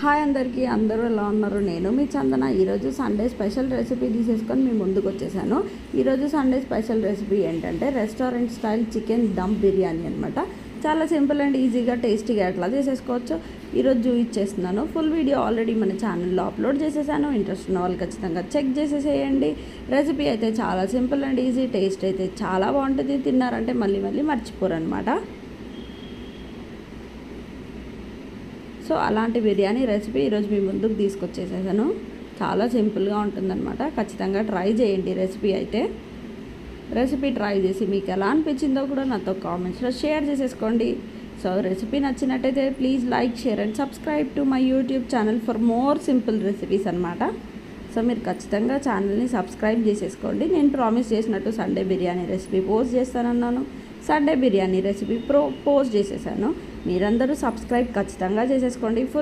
Hi అందరికీ, అందరూ ఎలా ఉన్నారు? నేను మీ చందన. ఈరోజు సండే స్పెషల్ రెసిపీ తీసేసుకొని మీ ముందుకు వచ్చేసాను. ఈరోజు సండే స్పెషల్ రెసిపీ ఏంటంటే restaurant style chicken dum biryani అనమాట. చాలా సింపుల్ అండ్ ఈజీగా టేస్టీగా ఎట్లా చేసేసుకోవచ్చు ఈరోజు చూపించేస్తున్నాను. ఫుల్ వీడియో ఆల్రెడీ మన ఛానల్లో అప్లోడ్ చేసేసాను. ఇంట్రెస్ట్ ఉన్న వాళ్ళు ఖచ్చితంగా చెక్ చేసేసేయండి. రెసిపీ అయితే చాలా సింపుల్ అండ్ ఈజీ, టేస్ట్ అయితే చాలా బాగుంటుంది. తిన్నారంటే మళ్ళీ మళ్ళీ మర్చిపోరు అనమాట. సో అలాంటి బిర్యానీ రెసిపీ ఈరోజు మీ ముందుకు తీసుకొచ్చేసేసాను. చాలా సింపుల్గా ఉంటుందన్నమాట. ఖచ్చితంగా ట్రై చేయండి రెసిపీ ట్రై చేసి మీకు ఎలా అనిపించిందో కూడా నాతో కామెంట్స్లో షేర్ చేసేసుకోండి. సో రెసిపీ నచ్చినట్టయితే please like, share and subscribe to my YouTube channel for more simple recipes అనమాట. సో మీరు ఖచ్చితంగా ఛానల్ని సబ్స్క్రైబ్ చేసేసుకోండి. నేను ప్రామిస్ చేసినట్టు సండే బిర్యానీ రెసిపీ పోస్ట్ చేస్తానన్నాను. సండే బిర్యానీ రెసిపీ పోస్ట్ చేసేసాను. మీరందరూ సబ్స్క్రైబ్ ఖచ్చితంగా చేసేసుకోండి. ఫుల్